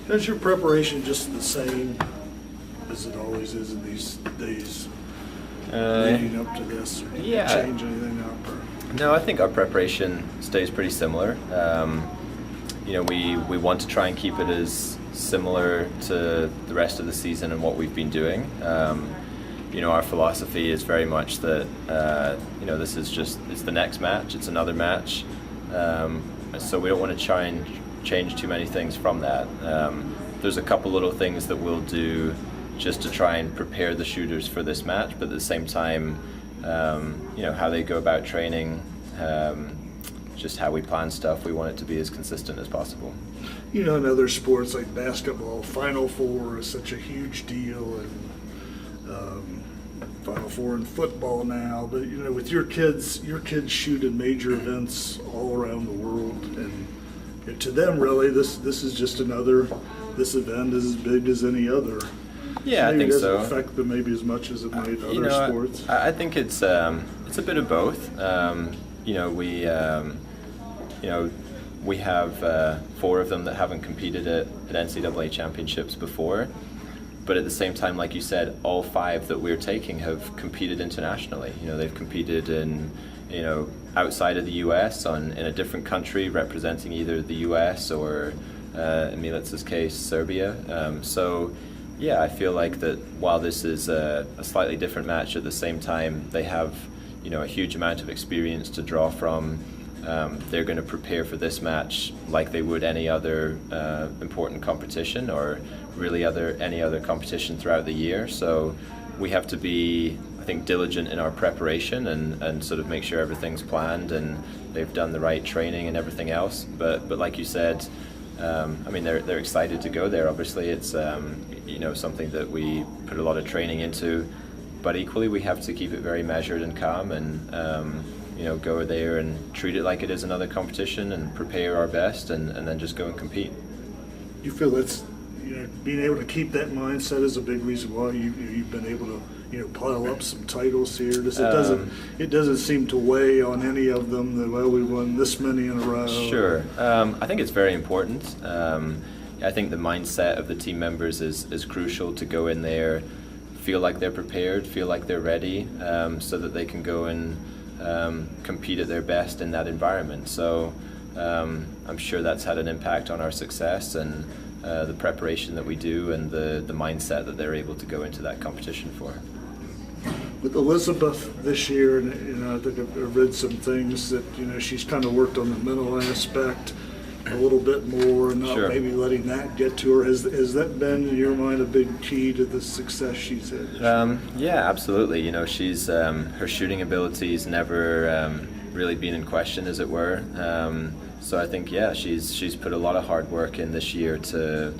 Is your preparation just the same as it always is in these days leading up to this? Or do you change anything up? Or? No, I think our preparation stays pretty similar. We want to try and keep it as similar to the rest of the season and what we've been doing. Our philosophy is very much that this is it's the next match, it's another match. So we don't want to try and change too many things from that. There's a couple little things that we'll do just to try and prepare the shooters for this match, but at the same time, how they go about training, just how we plan stuff, we want it to be as consistent as possible. In other sports like basketball, Final Four is such a huge deal, and Final Four in football now, but with your kids shoot in major events all around the world, and to them really this is just this event is as big as any other. Yeah, I think so. It doesn't affect them maybe as much as it might other sports. I think it's a bit of both. We have 4 of them that haven't competed at NCAA championships before. But at the same time, like you said, all 5 that we're taking have competed internationally. They've competed in, outside of the U.S. in a different country, representing either the U.S. or, in Militz's case, Serbia. I feel like that while this is a slightly different match, at the same time they have, a huge amount of experience to draw from. They're going to prepare for this match like they would any other important competition, or really any other competition throughout the year. So we have to be, I think, diligent in our preparation and sort of make sure everything's planned and they've done the right training and everything else. But like you said, they're excited to go there. Obviously, it's something that we put a lot of training into, but equally we have to keep it very measured and calm and go there and treat it like it is another competition and prepare our best and then just go and compete. You feel that's being able to keep that mindset is a big reason why you've been able to pile up some titles here. It doesn't seem to weigh on any of them that we won this many in a row. Sure, I think it's very important. I think the mindset of the team members is crucial to go in there, feel like they're prepared, feel like they're ready, so that they can go and compete at their best in that environment. So I'm sure that's had an impact on our success and the preparation that we do and the mindset that they're able to go into that competition for. With Elizabeth this year, and I think I've read some things that she's kind of worked on the mental aspect a little bit more, and not maybe letting that get to her. Has that been, in your mind, a big key to the success she's had? Yeah, absolutely. She's her shooting abilities never really been in question, as it were. So I think she's put a lot of hard work in this year to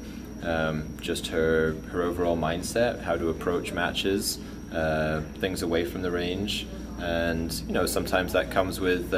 just her overall mindset, how to approach matches, things away from the range, and sometimes that comes with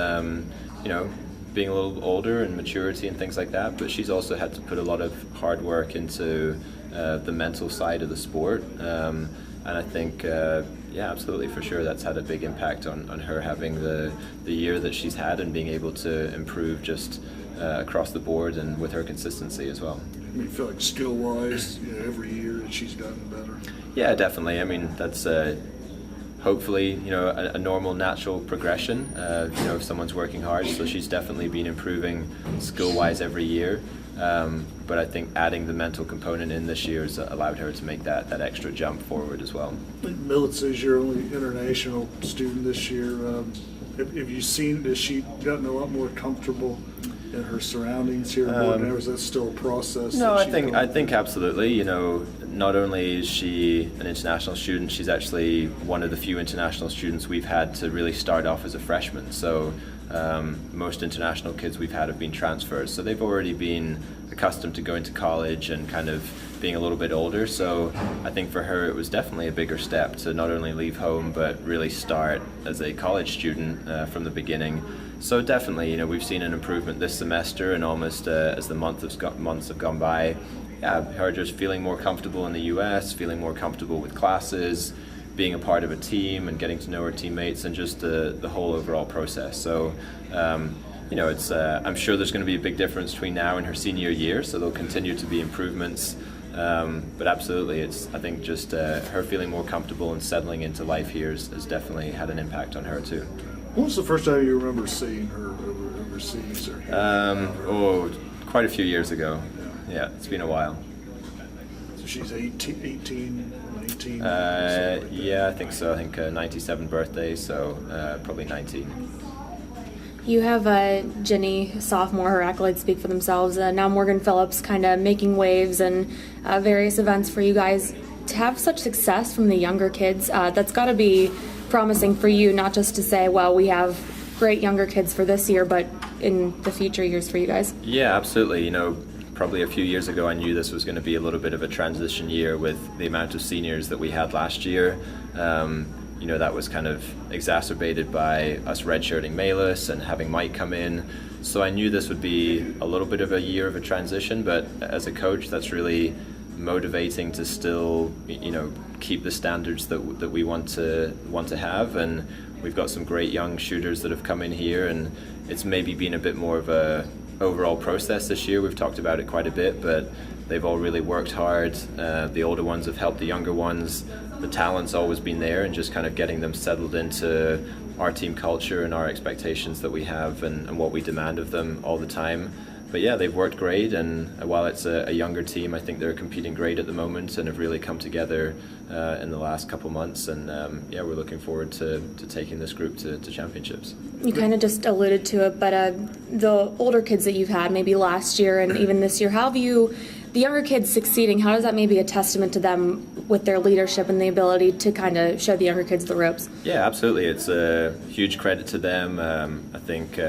being a little older and maturity and things like that, but she's also had to put a lot of hard work into the mental side of the sport, and I think absolutely, for sure, that's had a big impact on her having the year that she's had and being able to improve just across the board and with her consistency as well. You feel like skill-wise, every year that she's gotten better? Yeah, definitely. That's hopefully, a normal, natural progression, if someone's working hard. So she's definitely been improving skill-wise every year. But I think adding the mental component in this year has allowed her to make that extra jump forward as well. Militz is your only international student this year. Have you seen, has she gotten a lot more comfortable in her surroundings here more than ever? Is that still a process? No, I think absolutely. Not only is she an international student, she's actually one of the few international students we've had to really start off as a freshman. So most international kids we've had have been transfers, so they've already been accustomed to going to college and kind of being a little bit older. So I think for her it was definitely a bigger step to not only leave home but really start as a college student from the beginning. So definitely, we've seen an improvement this semester, and almost as the months have gone by, her just feeling more comfortable in the U.S., feeling more comfortable with classes, being a part of a team and getting to know her teammates, and just the whole overall process. So it's I'm sure there's going to be a big difference between now and her senior year, so there'll continue to be improvements. But absolutely, I think just her feeling more comfortable and settling into life here has definitely had an impact on her too. When was the first time you remember seeing her overseas? Quite a few years ago. Yeah, it's been a while. So she's 18, 19? Yeah, I think so. I think 97 birthday, so probably 19. You have Jenny, sophomore, her accolades speak for themselves. Now Morgan Phillips kind of making waves and various events for you guys. To have such success from the younger kids, that's got to be promising for you, not just to say, well, we have great younger kids for this year, but in the future years for you guys. Yeah, absolutely. Probably a few years ago I knew this was going to be a little bit of a transition year with the amount of seniors that we had last year. That was kind of exacerbated by us redshirting Malus and having Mike come in. So I knew this would be a little bit of a year of a transition, but as a coach, that's really motivating to still, keep the standards that we want to have. And we've got some great young shooters that have come in here, and it's maybe been a bit more of a overall process this year. We've talked about it quite a bit, but they've all really worked hard. The older ones have helped the younger ones. The talent's always been there, and just kind of getting them settled into our team culture and our expectations that we have and what we demand of them all the time. But yeah, they've worked great, and while it's a younger team, I think they're competing great at the moment and have really come together in the last couple months. And we're looking forward to taking this group to championships. You kind of just alluded to it, but the older kids that you've had, maybe last year and even this year, how have you, the younger kids succeeding, how does that maybe a testament to them with their leadership and the ability to kind of show the younger kids the ropes? Yeah, absolutely. It's a huge credit to them. I think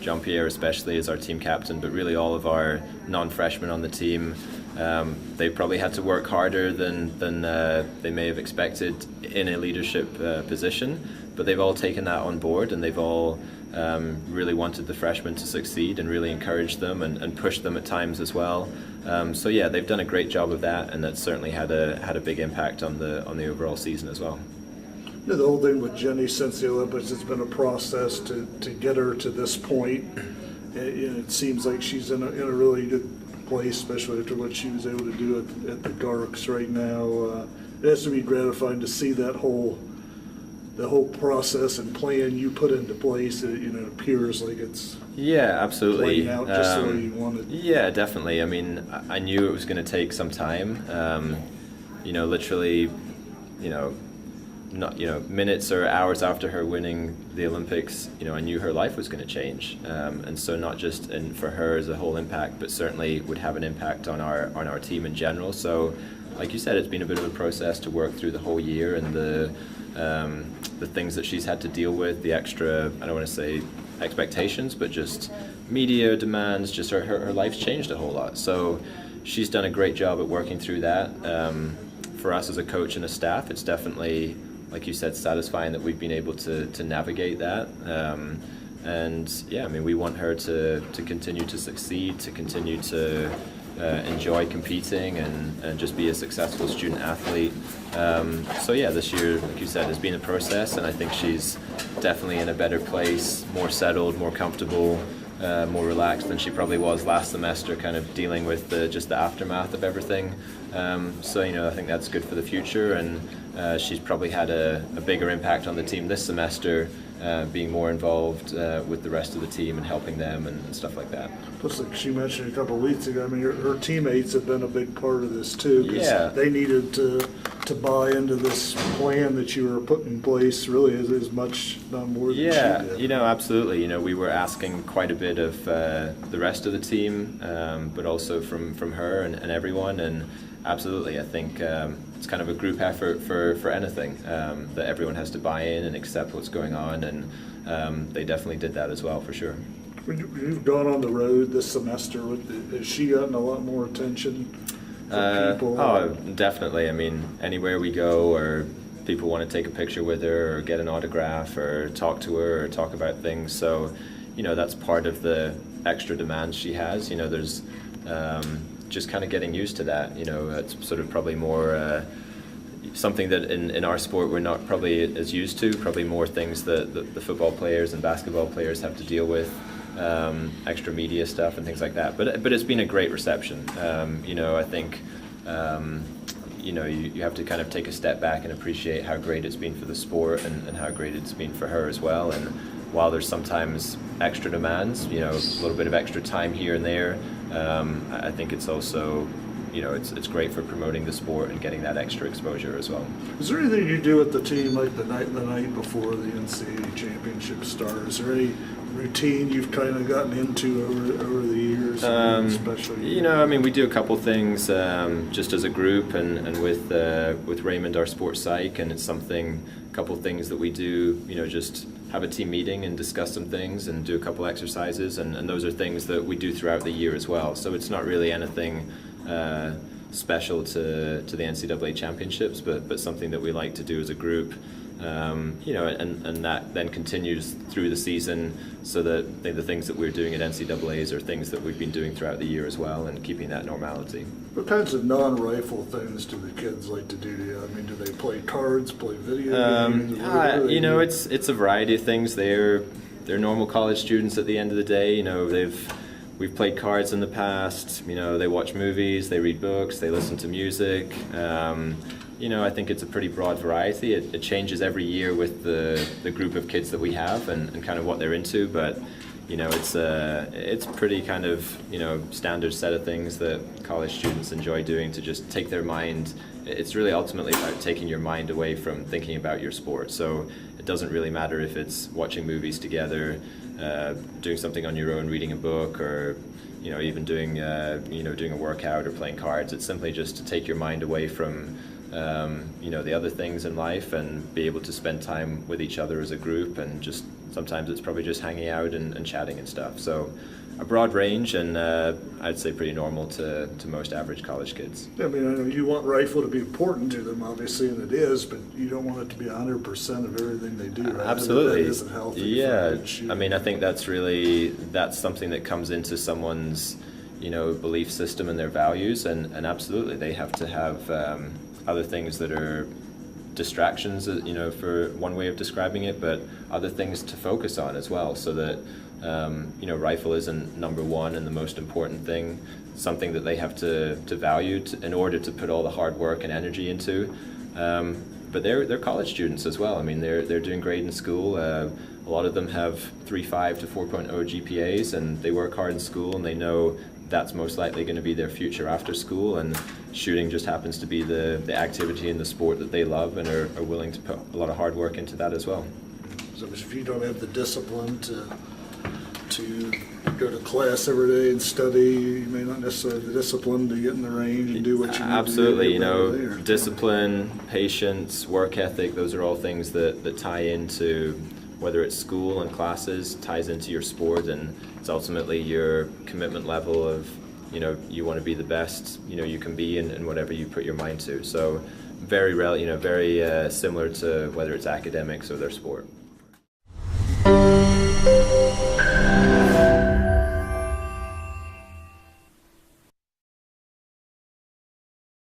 Jean Pierre especially is our team captain, but really all of our non-freshmen on the team, they probably had to work harder than they may have expected in a leadership position, but they've all taken that on board, and they've all really wanted the freshmen to succeed and really encouraged them and pushed them at times as well. They've done a great job of that, and that's certainly had a big impact on the overall season as well. The whole thing with Jenny since the Olympics, it's been a process to get her to this point. It seems like she's in a really good place, especially after what she was able to do at the Garks right now. It has to be gratifying to see the whole process and plan you put into place. It appears like it's absolutely playing out just the way you wanted. Yeah, definitely. I mean, I knew it was going to take some time. Literally, not minutes or hours after her winning the Olympics, I knew her life was going to change, and so not just for her as a whole impact, but certainly would have an impact on our team in general. So, like you said, it's been a bit of a process to work through the whole year, and the things that she's had to deal with, the extra, I don't want to say expectations, but just media demands. Just her life's changed a whole lot. So she's done a great job at working through that. For us as a coach and a staff, it's definitely, like you said, satisfying that we've been able to navigate that. We want her to continue to succeed, to continue to enjoy competing and just be a successful student athlete. This year, like you said, has been a process, and I think she's definitely in a better place, more settled, more comfortable, more relaxed than she probably was last semester, kind of dealing with just the aftermath of everything. I think that's good for the future, and she's probably had a bigger impact on the team this semester, being more involved with the rest of the team and helping them and stuff like that. Plus, like she mentioned a couple of weeks ago, I mean, her teammates have been a big part of this too, because they needed to buy into this plan that you were putting in place, really as much, not more than she did. Absolutely. We were asking quite a bit of the rest of the team, but also from her and everyone, and absolutely, I think it's kind of a group effort for anything, that everyone has to buy in and accept what's going on, and they definitely did that as well, for sure. When you've gone on the road this semester, has she gotten a lot more attention from people? Oh, definitely. I mean, anywhere we go, or people want to take a picture with her or get an autograph or talk to her or talk about things. So, that's part of the extra demands she has. There's just kind of getting used to that. It's sort of probably more something that in our sport we're not probably as used to, probably more things that the football players and basketball players have to deal with. extra media stuff and things like that. But it's been a great reception. I think you have to kind of take a step back and appreciate how great it's been for the sport and how great it's been for her as well. And while there's sometimes extra demands, a little bit of extra time here and there, I think it's also, it's great for promoting the sport and getting that extra exposure as well. Is there anything you do with the team, like the night before the NCAA championship starts? Is there any routine you've kind of gotten into over the years, especially? We do a couple things just as a group and with Raymond, our sports psych, and it's a couple things that we do, just have a team meeting and discuss some things and do a couple exercises, and those are things that we do throughout the year as well. So it's not really anything special to the NCAA championships, but something that we like to do as a group. And that then continues through the season, so that the things that we're doing at NCAAs are things that we've been doing throughout the year as well, and keeping that normality. What kinds of non-rifle things do the kids like to do? Do they play cards, play video games? It's a variety of things. They're normal college students at the end of the day. We've played cards in the past. They watch movies, they read books, they listen to music. I think it's a pretty broad variety. It changes every year with the group of kids that we have and kind of what they're into, but it's pretty kind of standard set of things that college students enjoy doing to just take their mind. It's really ultimately about taking your mind away from thinking about your sport. So it doesn't really matter if it's watching movies together, doing something on your own, reading a book, or even doing a workout or playing cards. It's simply just to take your mind away from the other things in life and be able to spend time with each other as a group, and just sometimes it's probably just hanging out and chatting and stuff. So a broad range, and I'd say pretty normal to most average college kids. I know you want rifle to be important to them, obviously, and it is, but you don't want it to be 100% of everything they do, right? Absolutely. That isn't healthy. Yeah, I think that's something that comes into someone's belief system and their values, and absolutely they have to have other things that are distractions, for one way of describing it, but other things to focus on as well, so that rifle isn't number one and the most important thing, something that they have to value in order to put all the hard work and energy into. But they're college students as well. They're doing great in school. A lot of them have 3.5 to 4.0 GPAs, and they work hard in school, and they know that's most likely going to be their future after school, and shooting just happens to be the activity and the sport that they love and are willing to put a lot of hard work into that as well. So if you don't have the discipline to go to class every day and study, you may not necessarily have the discipline to get in the range and do what you need Absolutely, to do. Discipline, patience, work ethic, those are all things that tie into, whether it's school and classes, ties into your sport, and it's ultimately your commitment level of, you want to be the best, you can be in whatever you put your mind to. So very similar to whether it's academics or their sport.